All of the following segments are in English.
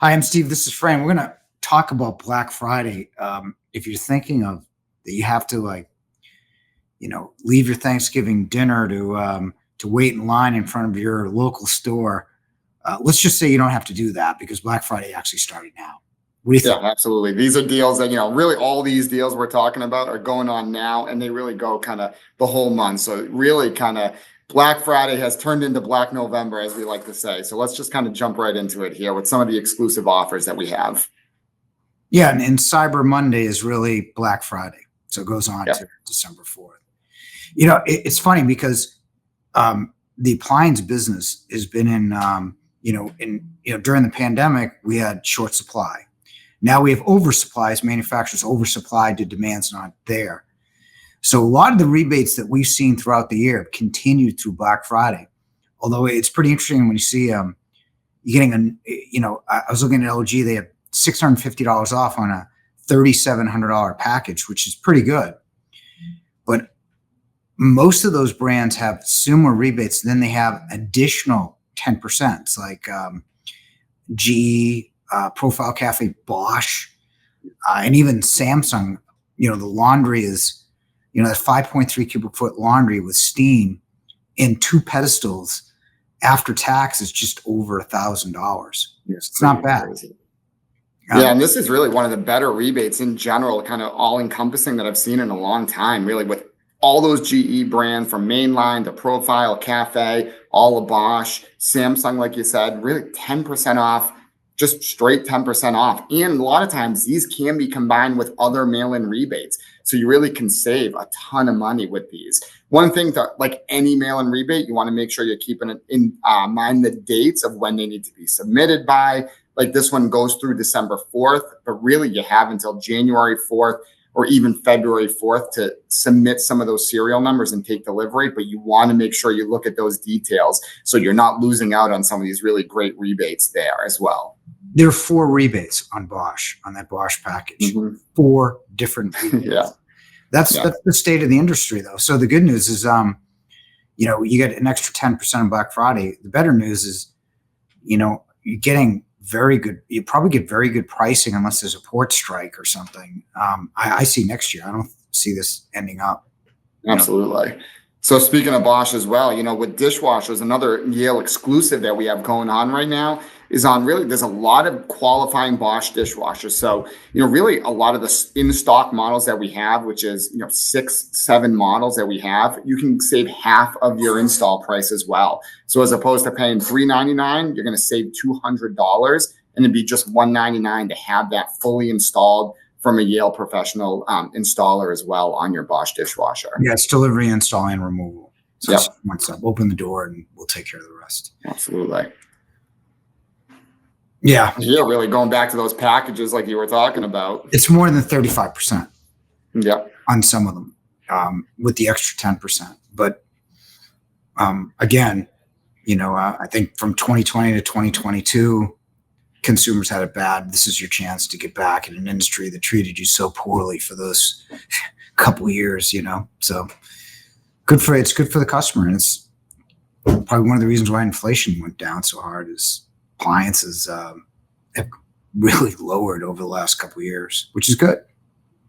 Hi, I'm Steve. This is Fran. We're going to talk about Black Friday. If you're thinking of that, you have to leave your Thanksgiving dinner to wait in line in front of your local store. Let's just say you don't have to do that because Black Friday actually started now. What do you Yeah, think? absolutely. These are deals that, really all these deals we're talking about are going on now, and they really go kind of the whole month. So really kind of Black Friday has turned into Black November, as we like to say. So let's just kind of jump right into it here with some of the exclusive offers that we have. Yeah, and Cyber Monday is really Black Friday, so it goes on Yeah. to December 4th. It's funny because the appliance business has been during the pandemic we had short supply. Now we have oversupplies, manufacturers oversupplied to demand's not there. So a lot of the rebates that we've seen throughout the year continued through Black Friday. Although it's pretty interesting when you see you're getting I was looking at LG, they have $650 off on a $3,700 package, which is pretty good. But most of those brands have similar rebates. Then they have additional 10%. It's like GE, Profile Cafe, Bosch, and even Samsung. The laundry is, that 5.3 cubic foot laundry with steam and two pedestals after tax is just over $1,000. It's not bad. Crazy. Yeah, and this is really one of the better rebates in general, kind of all encompassing that I've seen in a long time, really, with all those GE brands from Mainline to Profile, Cafe, all of Bosch, Samsung, like you said, really 10% off, just straight 10% off. And a lot of times these can be combined with other mail-in rebates. So you really can save a ton of money with these. One thing that, like any mail-in rebate, you want to make sure you're keeping it in mind the dates of when they need to be submitted by. Like this one goes through December 4th, but really you have until January 4th or even February 4th to submit some of those serial numbers and take delivery. But you want to make sure you look at those details so you're not losing out on some of these really great rebates there as well. There are 4 rebates on Bosch, on that Bosch package. Mm-hmm. 4 different rebates. Yeah. That's the state of the industry, though. So the good news is, you get an extra 10% on Black Friday. The better news is, you're getting you probably get very good pricing unless there's a port strike or something. I see next year. I don't see this ending up. Absolutely. So speaking of Bosch as well, with dishwashers, another Yale exclusive that we have going on right now is on there's a lot of qualifying Bosch dishwashers. So, really a lot of the in-stock models that we have, which is, 6, 7 models that we have, you can save half of your install price as well. So as opposed to paying $399, you're going to save $200 and it'd be just $199 to have that fully installed from a Yale professional installer as well on your Bosch dishwasher. Yeah, it's delivery, install, and removal. So Yep. Once up, open the door and we'll take care of the rest. Absolutely. Yeah. Yeah, really going back to those packages like you were talking about. It's more than 35%. Yep. On some of them, with the extra 10%. But again, I think from 2020 to 2022, consumers had it bad. This is your chance to get back in an industry that treated you so poorly for those couple of years, So it's good for the customer. And it's probably one of the reasons why inflation went down so hard is appliances have really lowered over the last couple of years, which is good.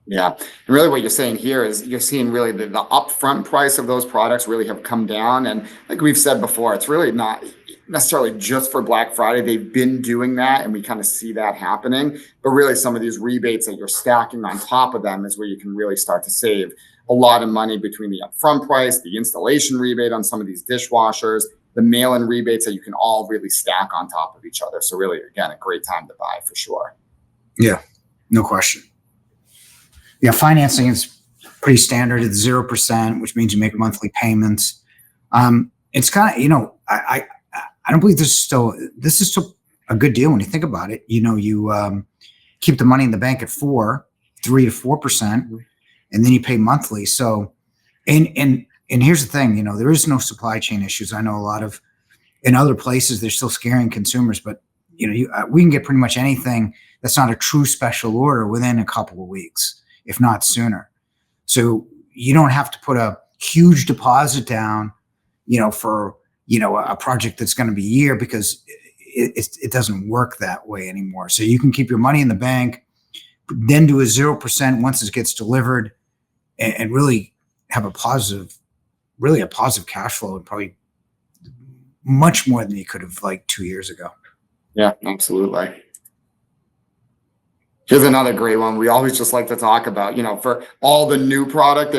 Yeah. And really what you're saying here is you're seeing really the upfront price of those products really have come down. And like we've said before, it's really not necessarily just for Black Friday. They've been doing that and we kind of see that happening. But really some of these rebates that you're stacking on top of them is where you can really start to save a lot of money between the upfront price, the installation rebate on some of these dishwashers, the mail-in rebates that you can all really stack on top of each other. So really, again, a great time to buy for sure. Yeah, no question. Yeah, financing is pretty standard. It's 0%, which means you make monthly payments. It's kind of, I don't believe this is still a good deal when you think about it. You keep the money in the bank at 3 to 4%, and then you pay monthly. So, and here's the thing, there is no supply chain issues. I know a lot of in other places they're still scaring consumers, but we can get pretty much anything that's not a true special order within a couple of weeks, if not sooner. So you don't have to put a huge deposit down, for a project that's going to be a year, because it doesn't work that way anymore. So you can keep your money in the bank, then do a 0% once it gets delivered, and really have a positive cash flow, and probably much more than you could have like 2 years ago. Yeah, absolutely. Here's another great one. We always just like to talk about, for all the new product,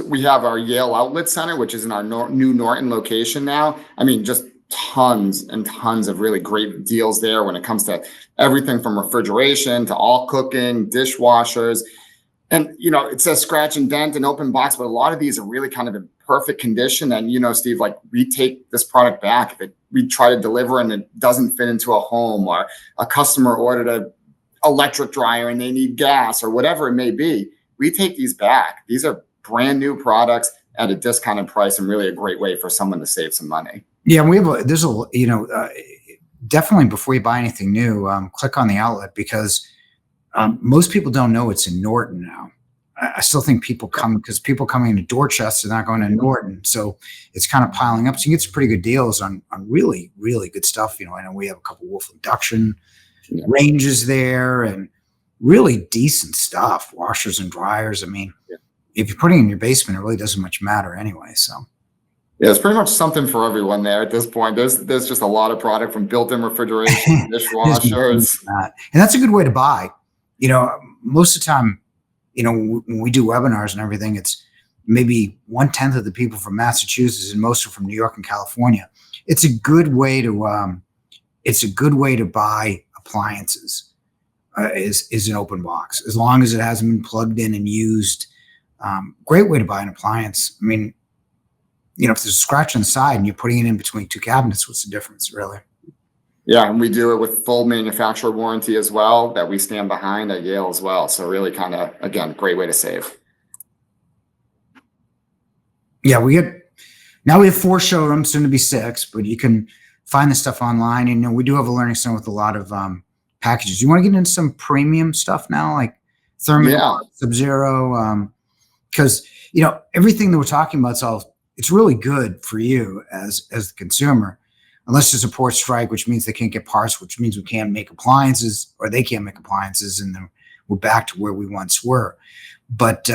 we have our Yale outlet center, which is in our new Norton location now. I mean, just tons and tons of really great deals there when it comes to everything from refrigeration to all cooking, dishwashers. And, it says scratch and dent and open box, but a lot of these are really kind of in perfect condition. And, Steve, like, we take this product back if we try to deliver and it doesn't fit into a home, or a customer ordered a electric dryer and they need gas, or whatever it may be. We take these back. These are brand new products at a discounted price, and really a great way for someone to save some money. Yeah, definitely before you buy anything new, click on the outlet, because most people don't know it's in Norton now. I still think people coming into Dorchester, they're not going to Norton. So it's kind of piling up. So you get some pretty good deals on really, really good stuff. I know we have a couple Wolf induction ranges there, and really decent stuff, washers and dryers. I mean, if you're putting it in your basement, it really doesn't much matter anyway. So yeah, it's pretty much something for everyone there at this point. There's just a lot of product, from built-in refrigeration, dishwashers. And that's a good way to buy. Most of the time, when we do webinars and everything, it's maybe 1/10 of the people from Massachusetts, and most are from New York and California. It's a good way to buy appliances. Is an open box, as long as it hasn't been plugged in and used. Great way to buy an appliance. I mean, if there's a scratch on the side and you're putting it in between two cabinets, what's the difference, really? Yeah, and we do it with full manufacturer warranty as well, that we stand behind at Yale as well. So really kind of, again, great way to save. Yeah, now we have 4 showrooms, soon to be 6, but you can find the stuff online. And we do have a learning center with a lot of packages. You want to get into some premium stuff now, like Thermador, Sub-Zero, because everything that we're talking about, it's really good for you as the consumer, unless there's a port strike, which means they can't get parts, which means we can't make appliances, or they can't make appliances, and then we're back to where we once were. But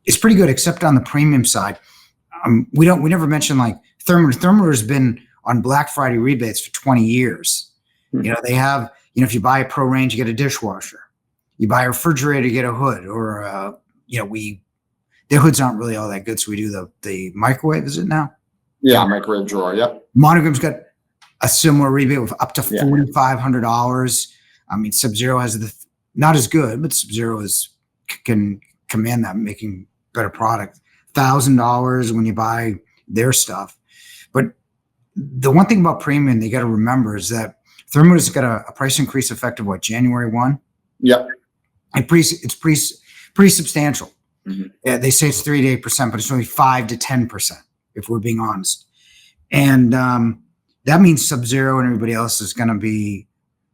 it's pretty good, except on the premium side. We never mention like Thermador. Thermador has been on Black Friday rebates for 20 years. They have, if you buy a Pro Range, you get a dishwasher. You buy a refrigerator, you get a hood, or their hoods aren't really all that good, so we do the microwave. Is it now? Yeah, microwave drawer. Yep. Monogram's got a similar rebate with up to $4,500. I mean, Sub-Zero has not as good, but Sub-Zero can command that, making better product. $1,000 when you buy their stuff. But the one thing about premium they got to remember is that Thermador's got a price increase effective January 1. Yep. It's pretty substantial. Mm-hmm. Yeah, they say it's 3 to 8%, but it's only 5 to 10%, if we're being honest. And that means Sub-Zero and everybody else is going to be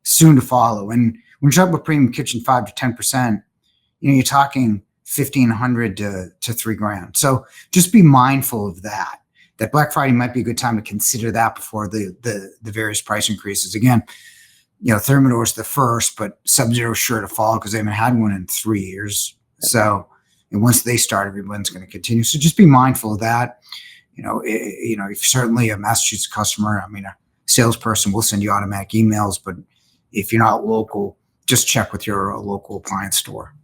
soon to follow. And when you talk about premium kitchen, 5 to 10%, you're talking $1,500 to $3,000. So just be mindful of that. That Black Friday might be a good time to consider that before the various price increases. Again, Thermador is the first, but Sub-Zero is sure to follow because they haven't had one in 3 years. So, and once they start, everyone's going to continue. So just be mindful of that. If you're certainly a Massachusetts customer, I mean, a salesperson will send you automatic emails, but if you're not local, just check with your local appliance store.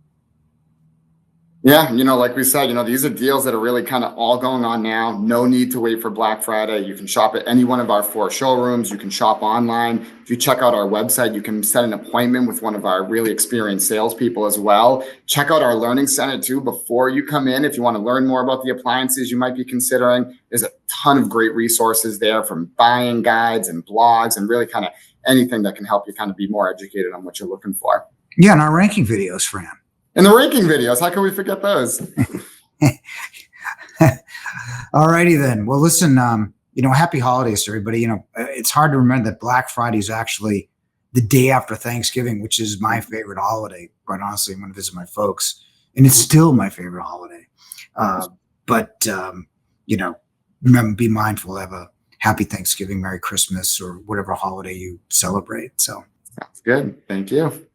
Yeah, like we said, these are deals that are really kind of all going on now. No need to wait for Black Friday. You can shop at any one of our 4 showrooms. You can shop online. If you check out our website, you can set an appointment with one of our really experienced salespeople as well. Check out our learning center too before you come in. If you want to learn more about the appliances you might be considering, there's a ton of great resources there, from buying guides and blogs, and really kind of anything that can help you kind of be more educated on what you're looking for. Yeah, and our ranking videos, Fran. And the ranking videos, how can we forget those? All righty then. Well, listen, happy holidays to everybody. It's hard to remember that Black Friday is actually the day after Thanksgiving, which is my favorite holiday. Quite honestly, I'm going to visit my folks, and it's still my favorite holiday. But remember, be mindful. Have happy Thanksgiving, Merry Christmas, or whatever holiday you celebrate. So Sounds good. Thank you.